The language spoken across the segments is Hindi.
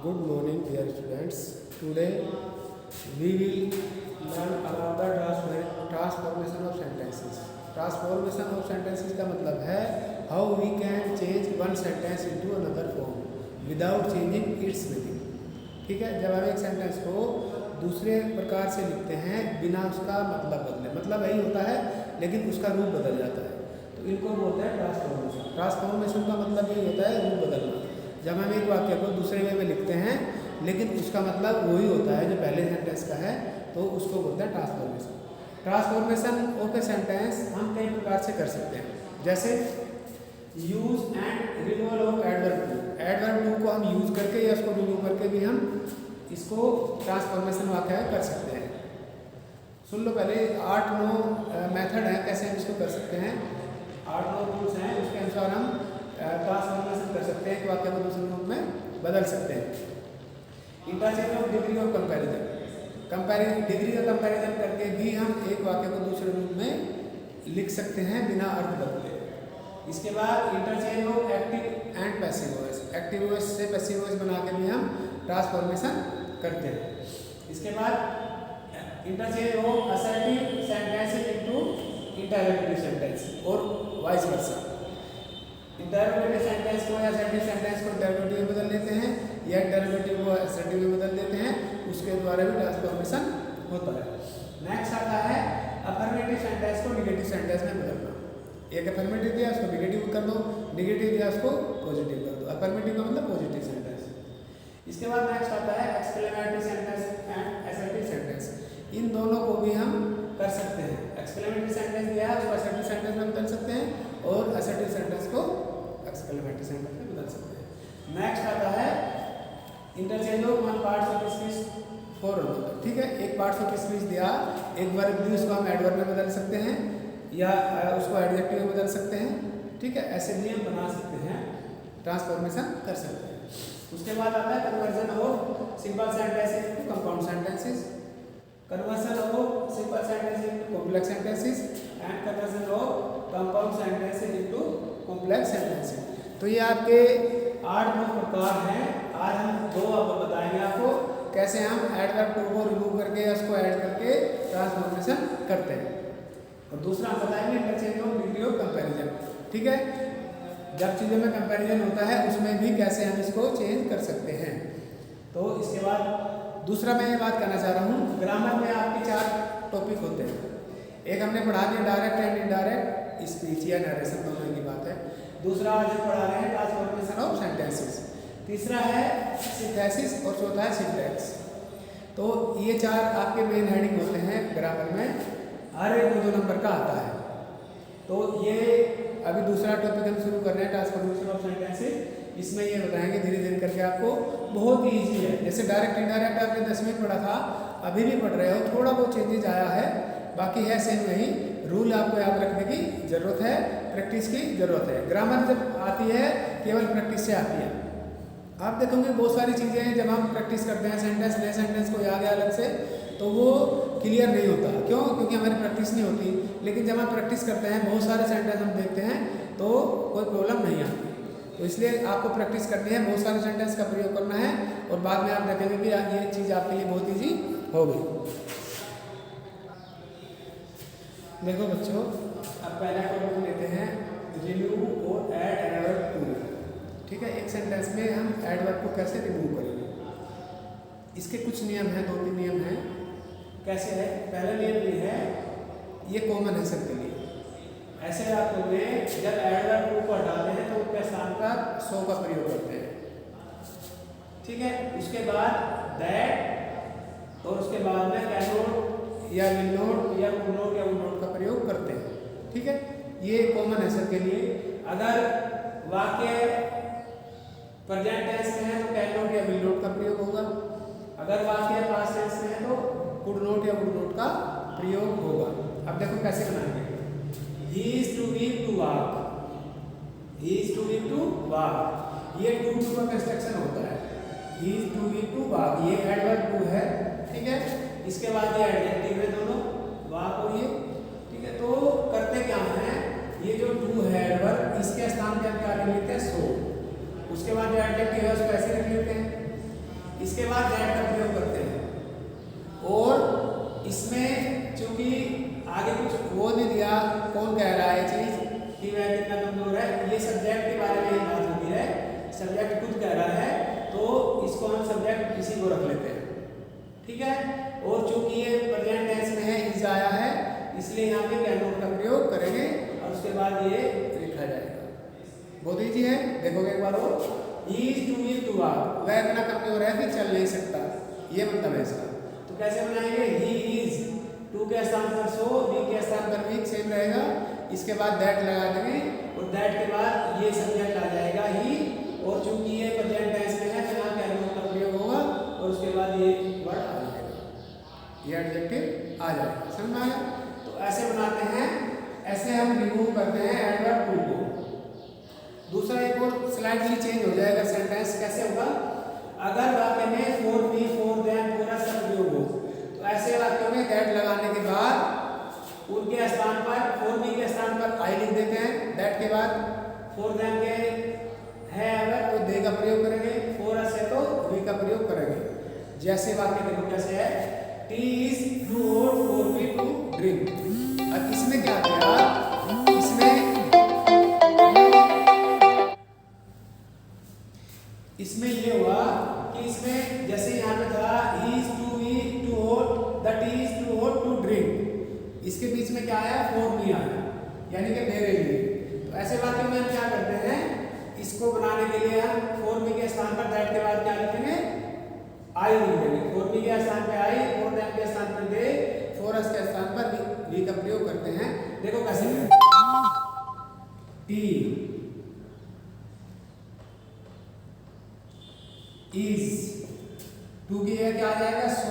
Good morning, dear students. Today we will learn about the transformation of sentences. Transformation of sentences का मतलब है how we can change one sentence into another form without changing its meaning. ठीक है, जब हम एक सेंटेंस को दूसरे प्रकार से लिखते हैं बिना उसका मतलब बदले, मतलब यही होता है लेकिन उसका रूप बदल जाता है, तो इनको बोलते हैं ट्रांसफॉर्मेशन. ट्रांसफॉर्मेशन का मतलब यही होता है रूप बदलना. जब हम एक वाक्य को दूसरे वे में लिखते हैं लेकिन उसका मतलब वही होता है जो पहले सेंटेंस का है, तो उसको बोलते हैं transformation. Transformation of a sentence हम कई प्रकार से कर सकते हैं, जैसे use and removal of adverb too. Adverb too को हम यूज करके या उसको रिमूव करके भी हम इसको ट्रांसफॉर्मेशन वाक्य कर सकते हैं. सुन लो पहले 8-9 मेथड है कैसे हम इसको कर सकते हैं. 8-9 रूल्स हैं, उसके अनुसार हम ट्रांसफॉर्मेशन कर सकते हैं, एक वाक्य को दूसरे रूप में बदल सकते हैं. Interchange of degree of comparison. Degree का कंपैरिजन करके भी हम एक वाक्य को दूसरे रूप में लिख सकते हैं बिना अर्थ बदले. इसके बाद interchange of active and passive voice. Active voice से पैसिव वॉइस बना के भी हम ट्रांसफॉर्मेशन करते हैं. इसके बाद interchange of assertive sentences into interrogative sentence और वाइस वर्सा. इंटरोगेटिव सेंटेंस को या असर्टिव सेंटेंस को इंटरोगेटिव में बदल देते हैं या इंटरोगेटिव को असर्टिव में बदल देते हैं, उसके द्वारा भी ट्रांसफॉर्मेशन होता है. नेक्स्ट आता है अफर्मेटिव सेंटेंस को नेगेटिव सेंटेंस में बदलना. एक अफर्मेटिव दिया उसको नेगेटिव कर दो, नेगेटिव दिया उसको पॉजिटिव कर दो. अफर्मेटिव का मतलब पॉजिटिव सेंटेंस. इसके बाद नेक्स्ट आता है exclamatory sentence and assertive sentence. इन दोनों को भी हम कर सकते हैं. एक्सक्लेमेटरी सेंटेंस दिया है उसको असर्टिव सेंटेंस में बदल सकते हैं और असर्टिव सेंटेंस को एक्सक्लेमेटरी सेंटेंस में बदल सकते हैं. नेक्स्ट आता है interchange of one parts of speech for another. ठीक है, एक पार्ट्स ऑफ स्पीच दिया, एक वर्ब दी, उसको हम एडवर्ब में बदल सकते हैं या उसको एडजेक्टिव में बदल सकते हैं. ठीक है, ऐसे भी हम बना सकते हैं, ट्रांसफॉर्मेशन कर सकते हैं. उसके बाद आता है conversion of simple sentences into compound sentences, conversion of simple sentences into complex sentences and conversion of compound sentences into complex sentences. तो ये आपके 8-9 प्रकार हैं. आज हम 2 बताएंगे आपको कैसे हम एडवर्ब टू को रिमूव करके या उसको ऐड करके ट्रांसफॉर्मेशन करते हैं. और दूसरा हम बताएंगे interchange of degree of comparison. ठीक है, जब चीज़ों में कंपैरिजन होता है उसमें भी कैसे हम इसको चेंज कर सकते हैं. तो इसके बाद दूसरा मैं ये बात करना चाह रहा हूँ, ग्रामर में आपके 4 टॉपिक होते हैं. एक हमने पढ़ा दिया डायरेक्ट एंड इनडायरेक्ट स्पीच या नरेशन, दोनों की बात है. दूसरा आज हम पढ़ा रहे हैं ट्रांसफॉर्मेशन ऑफ सेंटेंसेस. तीसरा है सिंथेसिस और चौथा है सिंटैक्स. तो ये 4 आपके मेन हेडिंग होते हैं ग्रामर में, हर एक 2 नंबर का आता है. तो ये अभी दूसरा टॉपिक हम शुरू कर रहे हैं ट्रांसफॉर्मेशन ऑफ सेंटेंसेस. इसमें ये बताएंगे धीरे धीरे करके, आपको बहुत ईजी है. जैसे डायरेक्ट इनडायरेक्ट आपने 10वीं में पढ़ा था, अभी भी पढ़ रहे हो, थोड़ा बहुत चेंजेज आया है, बाकी है सेम वही. रूल आपको याद रखने की ज़रूरत है, प्रैक्टिस की ज़रूरत है. ग्रामर जब आती है केवल प्रैक्टिस से आती है. आप देखोगे बहुत सारी चीज़ें हैं जब हम प्रैक्टिस करते हैं सेंटेंस, नए सेंटेंस को याद है अलग से, तो वो क्लियर नहीं होता. क्यों? क्योंकि हमारी प्रैक्टिस नहीं होती. लेकिन जब हम प्रैक्टिस करते हैं बहुत सारे सेंटेंस हम देखते हैं तो कोई प्रॉब्लम नहीं आती. तो इसलिए आपको प्रैक्टिस करनी है, बहुत सारे सेंटेंस का प्रयोग करना है और बाद में आप देखेंगे कि ये चीज़ आपके लिए बहुत ईजी हो गई. देखो बच्चों, अब पहला टॉपिक लेते हैं रिमूव और ऐड एडवर्ब टू. ठीक है, एक सेंटेंस में हम एडवर्ब को कैसे रिमूव करेंगे, इसके कुछ नियम हैं, 2-3 नियम हैं. कैसे है? पहला नियम ये है, ये कॉमन है सबके लिए. ऐसे आप लोग जब एडवर्ब टू को हटाते हैं तो उसके स्थान पर सो का प्रयोग करते हैं. ठीक है, उसके बाद दैट और उसके बाद में कैन नॉट या विल नॉट या कुड नॉट या वुड नॉट का प्रयोग करते हैं. ठीक है, ये कॉमन है सबके लिए. अगर वाक्य प्रेजेंट टेंस में है तो कैन नॉट या विल नॉट का प्रयोग होगा. अगर वाक्य पास्ट टेंस में है तो कुड नॉट या वुड नॉट का प्रयोग होगा. अब देखो कैसे बनाएंगे. He is too weak to walk. He is too weak to walk. ये टू का कंस्ट्रक्शन होता है. He is too weak to walk. ये एडवर्ब टू है. ठीक है, इसके बाद ये एडजेक्टिव है दोनों, walk और ये. ठीक है, तो करते क्या है, ये जो टू है एडवर्ब, इसके स्थान पे हम क्या लिख लेते हैं, सो. उसके बाद जो एडजेक्टिव है उसको ऐसे लिख लेते हैं. इसके बाद दैट का प्रयोग करते हैं। और इसमें चूंकि आगे कुछ वो नहीं दिया, कौन कह रहा है ये चीज कि वह कितना कमजोर है, ये सब्जेक्ट के बारे में ही बात होती है, सब्जेक्ट खुद कह रहा है तो इसको हम सब्जेक्ट इसी को रख लेते हैं, ठीक है। और चूंकि ये प्रेजेंट टेंस में है, इज आया है, इसलिए यहाँ पे कैन नॉट का प्रयोग करेंगे और उसके बाद ये लिखा जाएगा। बहुत ईजी है, देखोगे एक बार और। Is too will too are, वह इतना कमजोर है कि चल नहीं सकता, ये मतलब है इसका। तो कैसे बनाएंगे, ही इज, टू के स्थान पर सो, वी के स्थान पर वीक सेम रहेगा, इसके बाद दैट लगा देंगे और दैट के बाद ये सब्जेक्ट आ जाएगा ही, और चूंकि ये प्रेजेंट टेंस में है तो यहाँ कैन नॉट का प्रयोग होगा और उसके बाद ये वर्ड आ जाएगा, ये एडजेक्टिव आ जाएगा। समझ में आया? तो ऐसे बनाते हैं, ऐसे हम रिमूव करते हैं एडवर्ब टू को। दूसरा एक और स्लाइडली चेंज हो जाएगा सेंटेंस, कैसे होगा, अगर वाक्य में फॉर बी फॉर देम पूरा सब प्रयोग हो तो ऐसे वाक्यों में दैट लगाने के बाद उनके स्थान पर, फॉर बी के स्थान पर आई लिख देते हैं, दैट के बाद फॉर देम के है अगर तो दे का प्रयोग करेंगे, फॉर अस है तो वी का प्रयोग करेंगे। जैसे वाक्य देखो कैसे है, tea is too hot for me to drink. अब इसमें क्या किया, इसमें ये हुआ कि इसमें जैसे यहाँ पे था is too we too hot, the tea is too hot to drink, इसके बीच में क्या आया, फॉर मी आया, यानी कि मेरे लिए। तो ऐसे वाक्यों में हम क्या करते हैं, इसको बनाने के लिए हम फॉर मी के स्थान पर दैट के बाद क्या लिखेंगे, आई लिख देंगे, फॉर मी के स्थान पर आई, फॉर देम के स्थान पर दे, फॉर अस के स्थान पर वी का प्रयोग करते हैं। देखो कैसे, टी इज, टू की जगह क्या आ जाएगा, सो,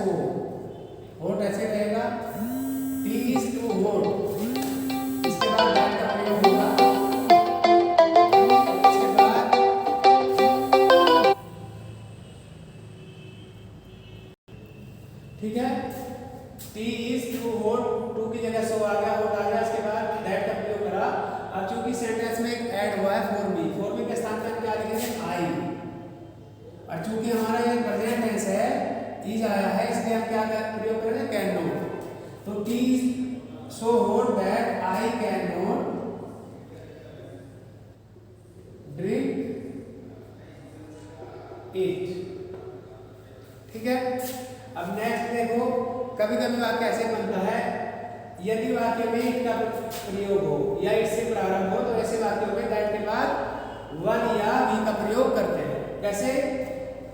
हॉट ऐसे रहेगा, टी इज टू हॉट, इसके बाद दैट का प्रयोग होगा, इसके बाद ठीक है, tea is too hot, too की जगह सो आ गया, हॉट आ गया, इसके बाद दैट का प्रयोग करा। अब चूंकि सेंटेंस में एक ऐड हुआ है फॉर मी, फॉर मी के स्थान पर क्या लिखेंगे, आई, और चूंकि हमारा ये प्रेजेंट टेंस है, इज आया है, इसलिए हम क्या प्रयोग करेंगे, कैन नॉट। तो T is so hot that I can not drink it, ठीक है। अब नेक्स्ट देखो, कभी कभी वाक्य ऐसे बनता है, यदि वाक्य में इट का प्रयोग हो या इससे प्रारंभ हो तो ऐसे वाक्यों में दैट के बाद वन या वी का प्रयोग करते हैं। कैसे,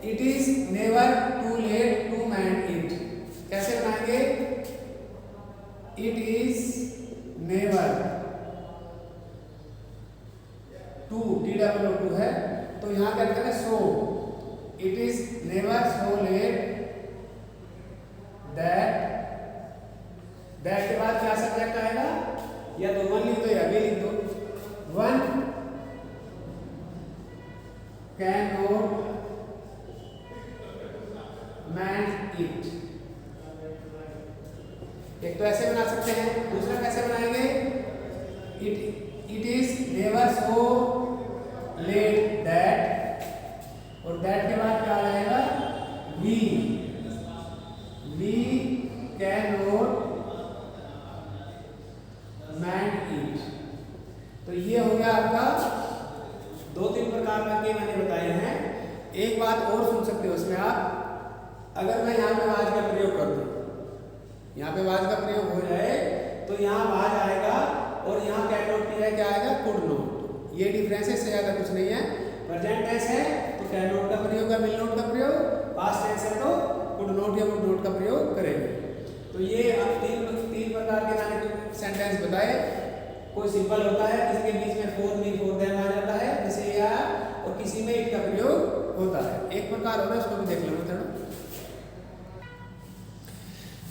it is never too late to mend it, कैसे बनाएंगे, it is never too, T double O too है तो यहाँ क्या करते हैं, so, it is never so late that, that के बाद क्या सब्जेक्ट आएगा, या तो वन लिख दो या भी लिख दो, one cannot mind it. एक तो ऐसे बना सकते हैं, दूसरा कैसे बनाएंगे, it is never so late that, और दैट के बाद क्या आएगा, we cannot mind it. तो ये हो गया आपका दो तीन प्रकार के मैंने बताए हैं। एक बात और सुन सकते हो उसमें आप, अगर मैं यहाँ पे वाज का प्रयोग कर दूँ, यहाँ पे वाज का प्रयोग हो जाए तो यहाँ वाज आएगा और यहाँ कैन नॉट की जगह क्या आएगा, कुड नॉट। ये डिफरेंस है, इससे ज़्यादा कुछ नहीं है। प्रेजेंट टेंस है तो कैन नॉट का प्रयोग है, विल नॉट का प्रयोग, पास्ट टेंस है तो कुड नॉट या वुड नॉट का प्रयोग करेंगे। तो ये अब तीन प्रकार के मैंने सेंटेंस बताए। कोई सिंपल होता है, किसी के बीच में फॉर मी फॉर देम आ जाता है जैसे ये आया, और किसी में इट का प्रयोग होता है। एक प्रकार होता है, उसको भी देख लो थोड़ा।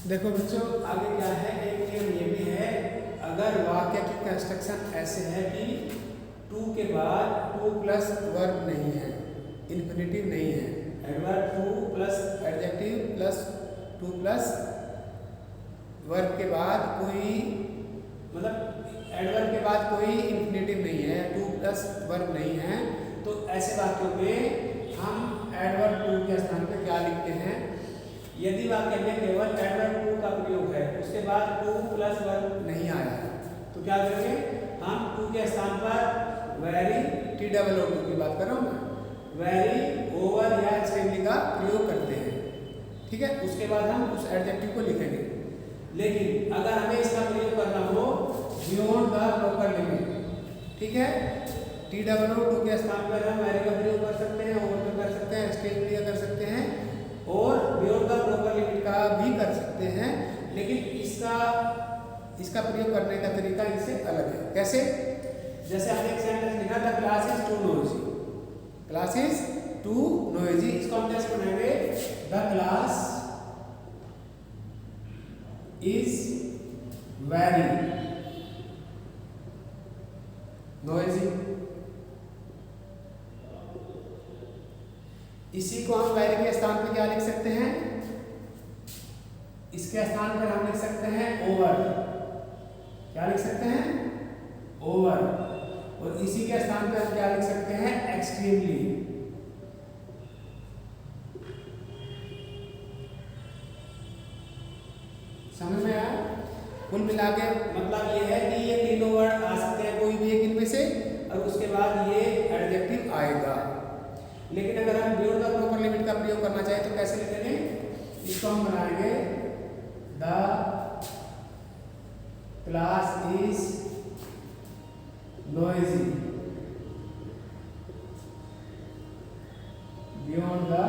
देखो बच्चों आगे क्या है, एक नियम ये भी है, अगर वाक्य की कंस्ट्रक्शन ऐसे है कि टू के बाद टू प्लस वर्ब नहीं है, इन्फिनेटिव नहीं है, adverb two plus adjective plus two plus verb के बाद कोई, मतलब एडवर्ब के बाद कोई इन्फिनेटिव नहीं है, टू प्लस वर्ब नहीं है, तो ऐसे वाक्यों में हम एडवर्ब टू के स्थान पे क्या लिखते वाक्य में केवल एडवर्ब टू का प्रयोग है, उसके बाद टू प्लस वर्ब नहीं आया है, तो क्या करेंगे हम टू के स्थान पर वेरी TOO की बात कर रहा हूँ मैं, वेरी ओवर या एक्सट्रीमली का प्रयोग करते हैं। ठीक है, उसके बाद हम उस एडजेक्टिव को लिखेंगे। लेकिन अगर हमें इसका प्रयोग करना हो बियॉन्ड द प्रॉपर लिमिट, ठीक है, TOO के स्थान पर हम वेरी का प्रयोग कर सकते हैं, ओवर का कर सकते हैं, एक्सट्रीमली का कर सकते हैं और बियॉन्ड द प्रॉपर लिमिट का भी कर सकते हैं। लेकिन इसका प्रयोग करने का तरीका इससे अलग है। कैसे? जैसे हमने एक सेंटेंस लिखा था, class is too noisy, class is too noisy, इसको हम कैसे बनाएंगे? The class is very noisy. इसी को हम वेरी के स्थान पर क्या लिख सकते हैं? इसके स्थान पर हम लिख सकते हैं ओवर। क्या लिख सकते हैं? ओवर। और इसी के स्थान पर हम क्या लिख सकते हैं? एक्सट्रीमली। समझ में आया? कुल मिला के मतलब ये है कि ये तीनों वर्ड आ सकते हैं कोई भी एक इनमें से, और उसके बाद ये एडजेक्टिव आएगा। लेकिन अगर हम बियॉन्ड द प्रॉपर लिमिट का प्रयोग करना चाहे तो कैसे लिखेंगे? इसको हम बनाएंगे the class is noisy beyond the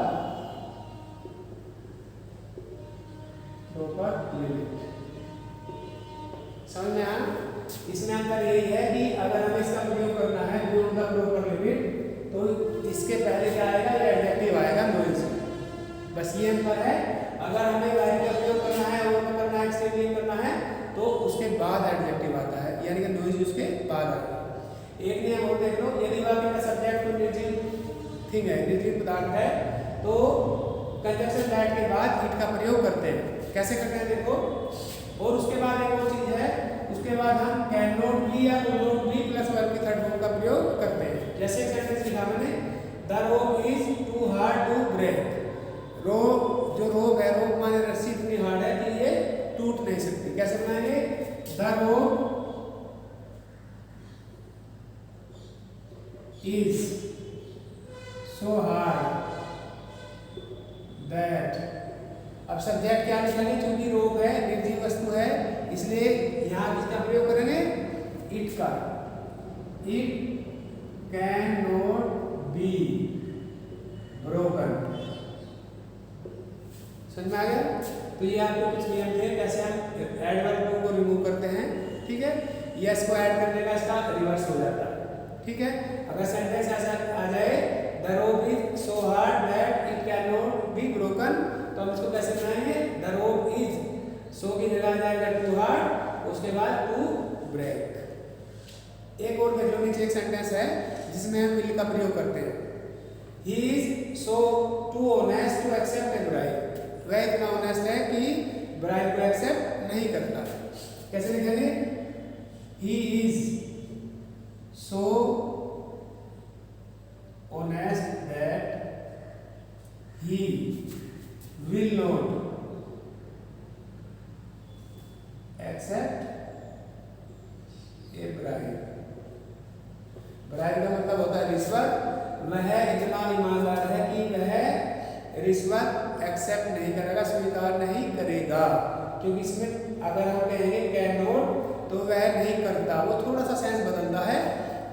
proper limit. समझ में आया? इसमें अंतर यही है कि अगर हमें इसका प्रयोग करना है बियॉन्ड द प्रॉपर लिमिट, तो इसके पहले क्या आएगा? ये एडजेक्टिव आएगा नॉइजी। बस ये अंतर है। अगर हमें वेरी का प्रयोग करना है, ओवर करना है, एक्सट्रीमली करना है, तो उसके बाद एडजेक्टिव आता है, यानी कि नॉइजी उसके बाद आएगा। एक नियम और देख लो, यदि वाक्य का सब्जेक्ट कोई निर्जीव थिंग है, निर्जीव पदार्थ है, तो कंजंक्शन दैट के बाद इट का प्रयोग करते हैं। कैसे करते हैं देखो। और उसके बाद एक और चीज है, उसके बाद हम कैन नॉट बी या will not be plus verb की थर्ड फॉर्म का प्रयोग करते हैं। जैसे एक सेंटेंस लिखा मैंने, the rope is too hard to break. Rope, जो रोप है, रोप माने रस्सी इतनी हार्ड है कि ये टूट नहीं सकती। कैसे बनाएंगे? The rope is so hard that. अब सब्जेक्ट क्या लिखेंगे? चूंकि रोप है, निर्जीव वस्तु है, इसलिए यहां किसका प्रयोग करेंगे? इट का। It can not be broken. समझ में आ गया? तो ये आपको कुछ नियम थे कैसे हम एडवर्ब को रिमूव करते हैं। ठीक है, यस को ऐड करने का इसका रिवर्स हो जाता है। ठीक है, अगर सेंटेंस ऐसा आ जाए, the rope is so hard that it can not be broken, तो हम इसको कैसे बनाएंगे? द रोप इज, सो की जगह आ जाएगा टू हार्ड, उसके बाद टू ब्रेक। एक और देख लो, नीचे एक सेंटेंस है जिसमें हम विल का प्रयोग करते हैं। He is so too honest to accept a bribe. वह इतना ऑनेस्ट है कि ब्राइब को एक्सेप्ट नहीं करता। कैसे लिखेंगे? He is so honest that he will not accept a bribe. Bribe का मतलब होता है रिश्वत। वह इतना ईमानदार है कि वह रिश्वत एक्सेप्ट नहीं करेगा, स्वीकार नहीं करेगा। क्योंकि इसमें अगर हम कहेंगे कैन नॉट, तो वह नहीं करता, वो थोड़ा सा सेंस बदलता है।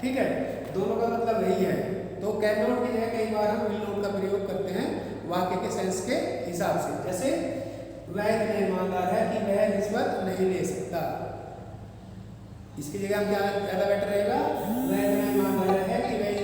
ठीक है, दोनों का मतलब यही है। तो कैन नॉट की जगह कई बार हम विल नॉट का प्रयोग करते हैं वाक्य के सेंस के हिसाब से। जैसे वह इतना ईमानदार है कि वह रिश्वत नहीं ले सकता, इसकी जगह हम क्या ज़्यादा बेटर रहेगा? वह इतना ईमानदार है कि वह